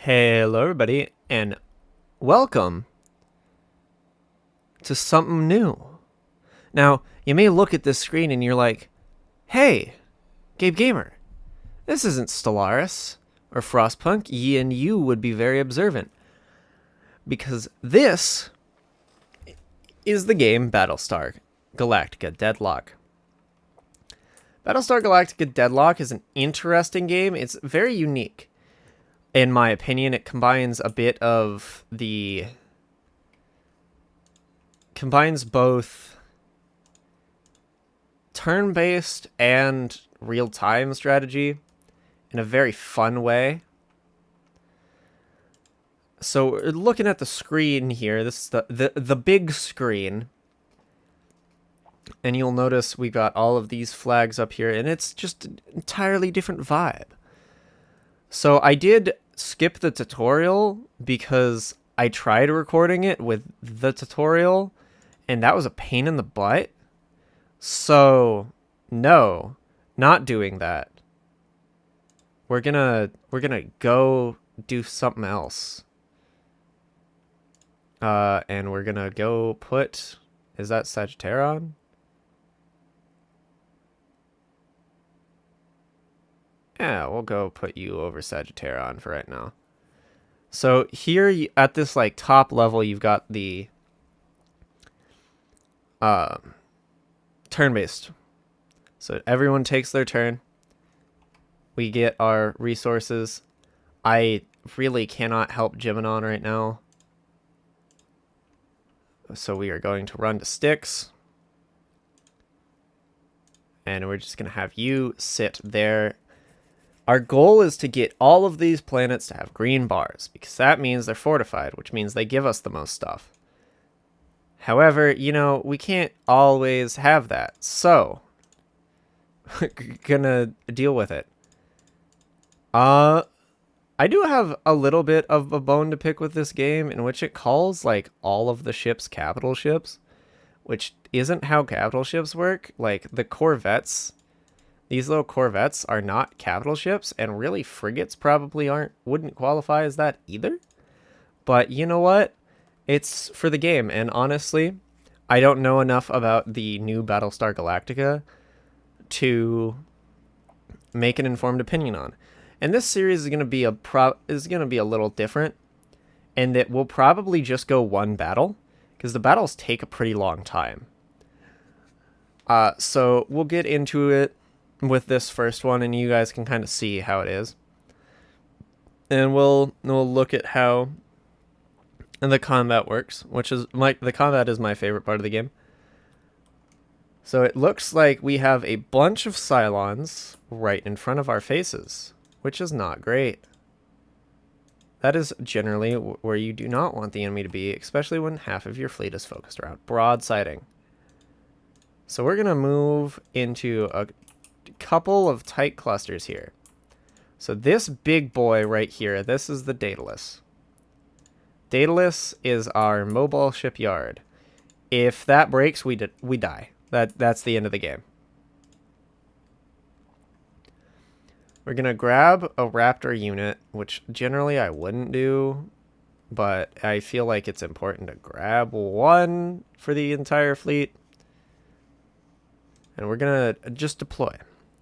Hello, everybody, and welcome to something new. Now, you may look at this screen and you're like, hey, Gabe Gamer, this isn't Stellaris or Frostpunk. Ye and you would be very observant, because this is the game Battlestar Galactica Deadlock. Battlestar Galactica Deadlock is an interesting game. It's very unique. In my opinion, it combines a bit of the... combines both turn-based and real-time strategy in a very fun way. So, looking at the screen here, this is the big screen. And you'll notice we got all of these flags up here, and it's just an entirely different vibe. So I did skip the tutorial because I tried recording it with the tutorial, and that was a pain in the butt. So, no, not doing that. We're gonna go do something else. And we're gonna go put... Is that Sagittarion? Yeah, we'll go put you over Sagittarion for right now. So here at this like top level, you've got the turn-based. So everyone takes their turn. We get our resources. I really cannot help Geminon right now. So we are going to run to Styx. And we're just going to have you sit there. Our goal is to get all of these planets to have green bars, because that means they're fortified, which means they give us the most stuff. However, you know, we can't always have that, so gonna deal with it. I do have a little bit of a bone to pick with this game, in which it calls like all of the ships capital ships, which isn't how capital ships work. Like the corvettes, these little corvettes are not capital ships, and really frigates probably wouldn't qualify as that either. But you know what? It's for the game, and honestly, I don't know enough about the new Battlestar Galactica to make an informed opinion on. And this series is going to be a little different, and that we'll probably just go one battle, because the battles take a pretty long time. So we'll get into it with this first one, and you guys can kind of see how it is, and we'll look at how the combat works, which is the combat is my favorite part of the game. So it looks like we have a bunch of Cylons right in front of our faces, which is not great. That is generally where you do not want the enemy to be, especially when half of your fleet is focused around broadsiding. So we're gonna move into a couple of tight clusters here. So this big boy right here, this is the Daedalus. Daedalus is our mobile shipyard. If that breaks, we die. That's the end of the game. We're gonna grab a Raptor unit, which generally I wouldn't do, but I feel like it's important to grab one for the entire fleet. And we're gonna just deploy.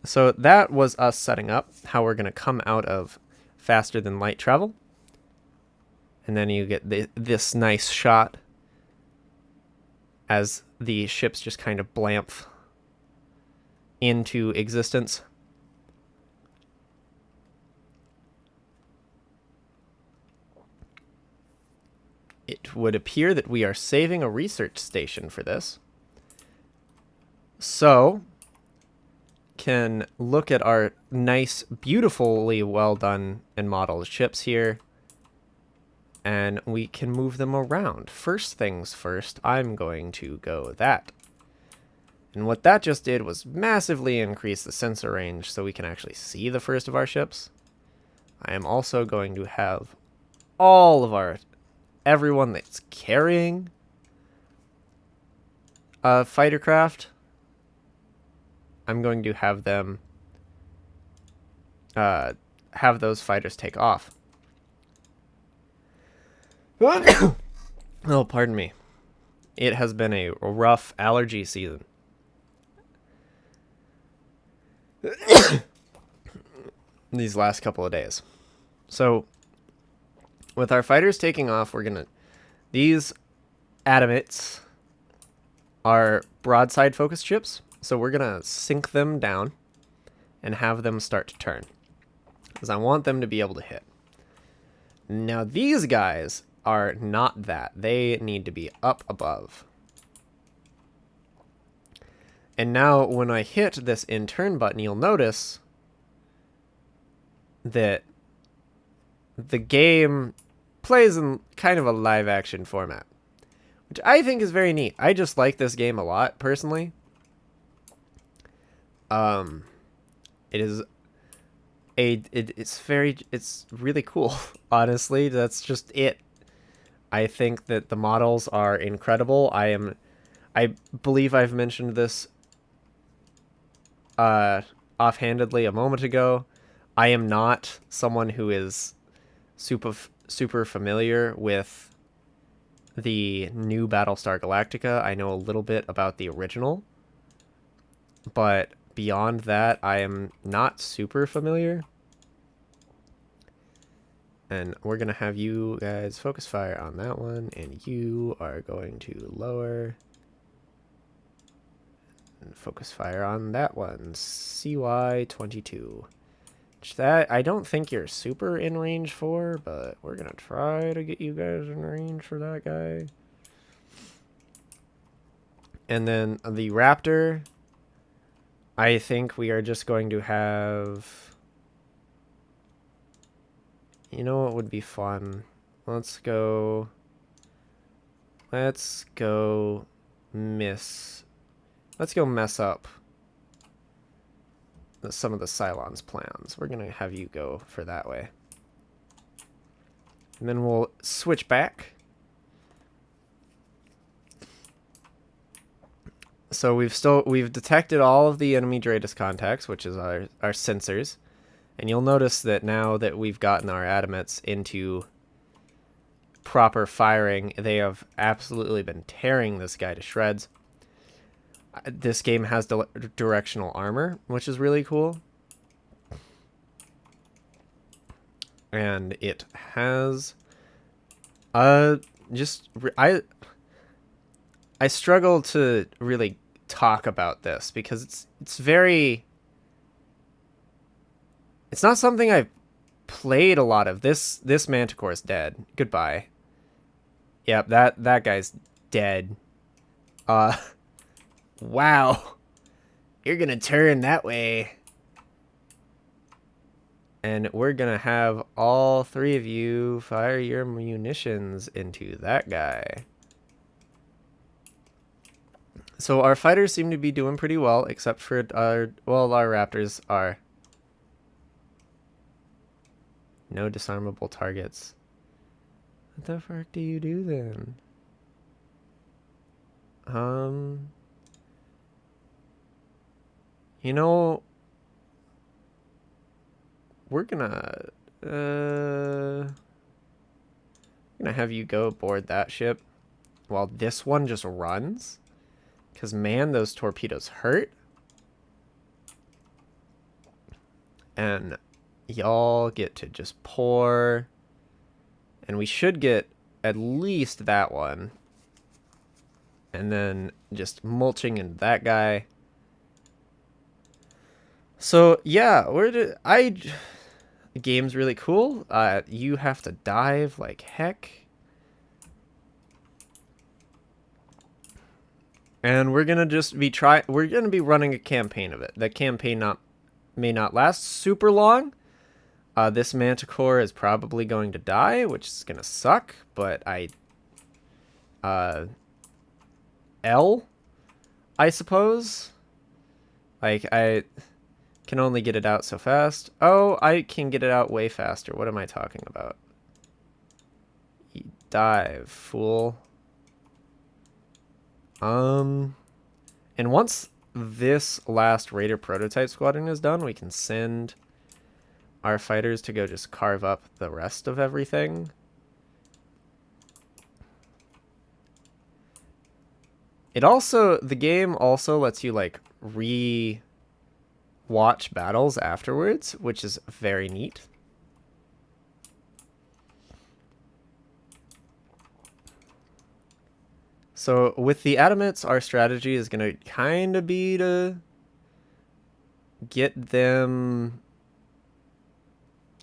So that was us setting up how we're going to come out of faster than light travel. And then you get this nice shot as the ships just kind of blamf into existence. It would appear that we are saving a research station for this. So can look at our nice, beautifully well done and modeled ships here, and we can move them around. First things first, I'm going to go that. And what that just did was massively increase the sensor range so we can actually see the first of our ships. I am also going to have all of everyone that's carrying a fighter craft, I'm going to have them have those fighters take off. Oh, pardon me. It has been a rough allergy season. These last couple of days. So, with our fighters taking off, we're gonna... These adamants are broadside focus chips, so we're gonna sink them down and have them start to turn, because I want them to be able to hit. Now, these guys are not that. They need to be up above. And now, when I hit this in turn button, you'll notice that the game plays in kind of a live action format, which I think is very neat. I just like this game a lot, personally. It is it's really cool. Honestly, that's just it. I think that the models are incredible. I believe I've mentioned this offhandedly a moment ago. I am not someone who is super familiar with the new Battlestar Galactica. I know a little bit about the original, but beyond that, I am not super familiar. And we're going to have you guys focus fire on that one, and you are going to lower and focus fire on that one, CY22. Which that I don't think you're super in range for, but we're going to try to get you guys in range for that guy. And then the Raptor, I think we are just going to have... You know what would be fun? Let's go mess up some of the Cylon's plans. We're going to have you go for that way. And then we'll switch back. So we've detected all of the enemy Dratus contacts, which is our sensors. And you'll notice that now that we've gotten our adamants into proper firing, they have absolutely been tearing this guy to shreds. This game has directional armor, which is really cool. And it has... I struggle to really talk about this because it's very... It's not something I've played a lot of. This Manticore is dead. Goodbye. Yep, that guy's dead. Wow. You're gonna turn that way. And we're gonna have all three of you fire your munitions into that guy. So our fighters seem to be doing pretty well, except for our Raptors are... No disarmable targets. What the fuck do you do then? You know, we're gonna have you go aboard that ship while this one just runs. Because, man, those torpedoes hurt. And y'all get to just pour. And we should get at least that one. And then just mulching into that guy. So, yeah, the game's really cool. You have to dive like heck. And we're gonna just be we're gonna be running a campaign of it. The campaign may not last super long. This Manticore is probably going to die, which is gonna suck. But L, I suppose. Like I can only get it out so fast. Oh, I can get it out way faster. What am I talking about? Dive, fool. And once this last Raider prototype squadron is done, we can send our fighters to go just carve up the rest of everything. The game also lets you like watch battles afterwards, which is very neat. So with the Adamants, our strategy is going to kind of be to get them...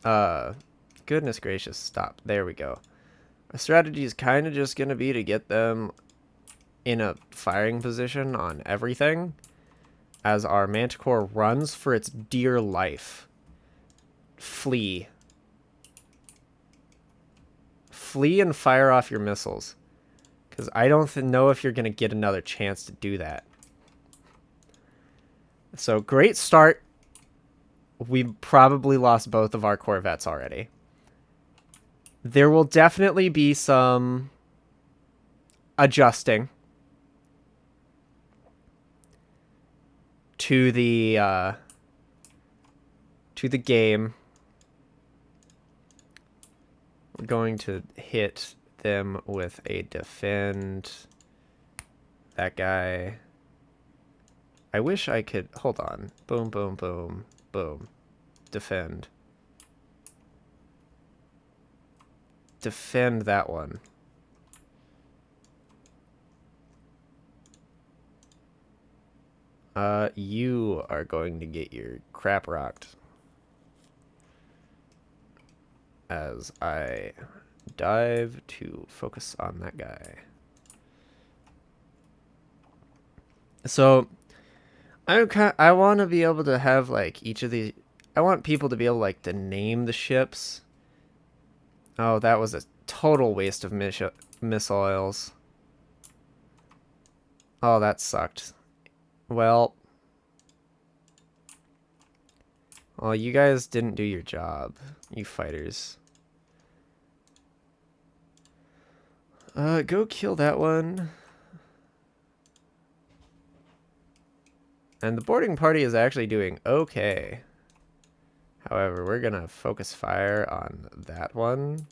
goodness gracious, stop. There we go. Our strategy is kind of just going to be to get them in a firing position on everything as our Manticore runs for its dear life. Flee. Flee and fire off your missiles. Because I don't know if you're going to get another chance to do that. So, great start. We probably lost both of our Corvettes already. There will definitely be some adjusting to the game. We're going to hit them with a defend. That guy. I wish I could... Hold on. Boom, boom, boom, boom. Defend. Defend that one. You are going to get your crap rocked. As I dive to focus on that guy. So, I want to be able to have, like, each of these... I want people to be able, like, to name the ships. Oh, that was a total waste of missiles. Oh, that sucked. Well, you guys didn't do your job, you fighters. Go kill that one. And the boarding party is actually doing okay. However, we're gonna focus fire on that one.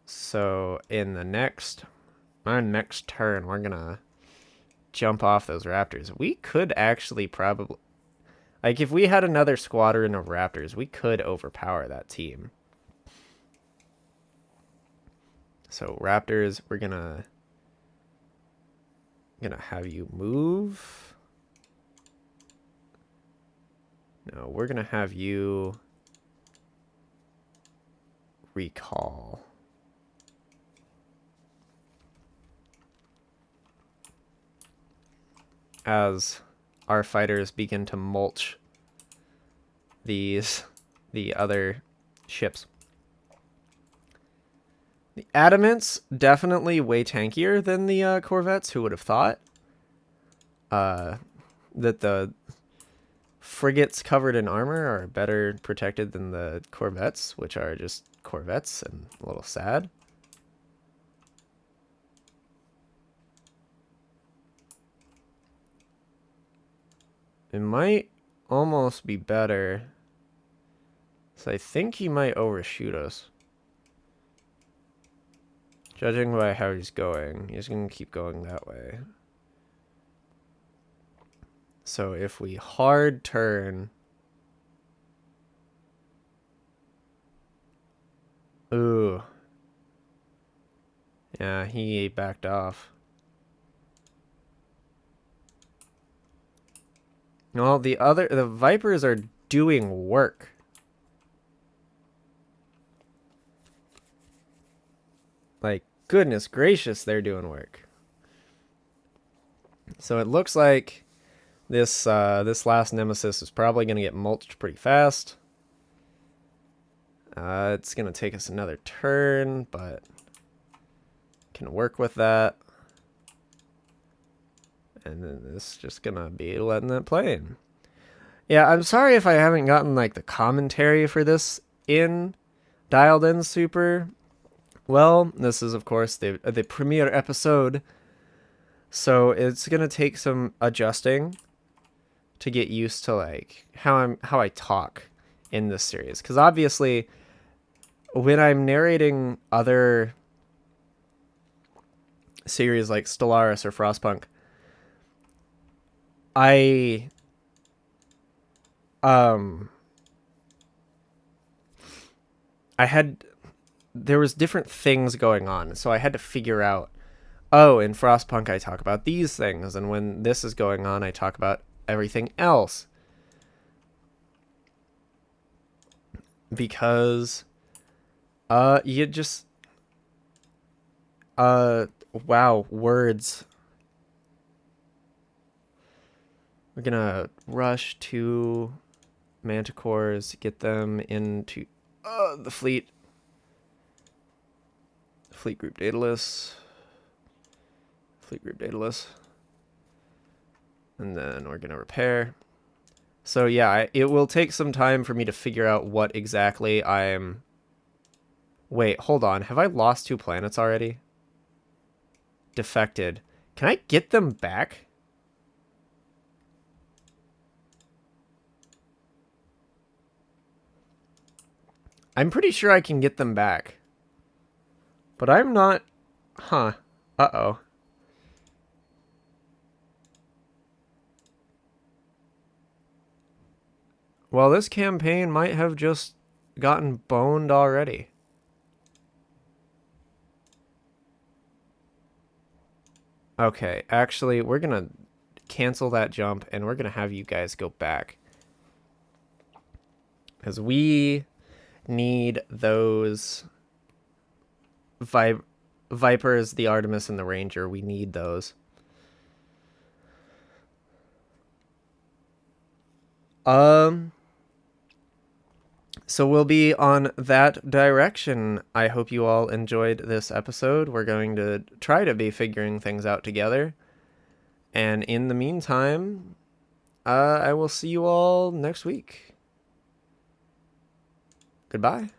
So in our next turn, we're gonna jump off those raptors. We could actually probably, like, if we had another squadron of raptors, we could overpower that team. So raptors, we're gonna have you move. No, we're gonna have you recall. As our fighters begin to mulch the other ships. The Adamants, definitely way tankier than the Corvettes. Who would have thought? That the frigates covered in armor are better protected than the Corvettes, which are just Corvettes and a little sad. It might almost be better. So I think he might overshoot us. Judging by how he's going, he's going to keep going that way. So if we hard turn... Ooh. Yeah, he backed off. Well, the Vipers are doing work. Like, goodness gracious, they're doing work. So it looks like this last Nemesis is probably going to get mulched pretty fast. It's going to take us another turn, but can work with that. And then this is just going to be letting it play. Yeah, I'm sorry if I haven't gotten, like, the commentary for this dialed in super well. This is, of course, the premiere episode. So it's going to take some adjusting to get used to, like, how I talk in this series. Because obviously, when I'm narrating other series like Stellaris or Frostpunk, I um I had there was different things going on, so I had to figure out, oh, in Frostpunk I talk about these things, and when this is going on I talk about everything else. Because you just wow, words. We're gonna rush to manticores, get them into the fleet group dataless. Fleet group dataless. And then we're gonna repair. So yeah, it will take some time for me to figure out what exactly I'm... Wait, hold on. Have I lost 2 planets already? Defected. Can I get them back? I'm pretty sure I can get them back. But I'm not... Huh. Uh-oh. Well, this campaign might have just gotten boned already. Okay, actually, we're gonna cancel that jump, and we're gonna have you guys go back. Because we need those Vipers, the Artemis, and the Ranger. We need those. So we'll be on that direction. I hope you all enjoyed this episode. We're going to try to be figuring things out together. And in the meantime, I will see you all next week. Goodbye.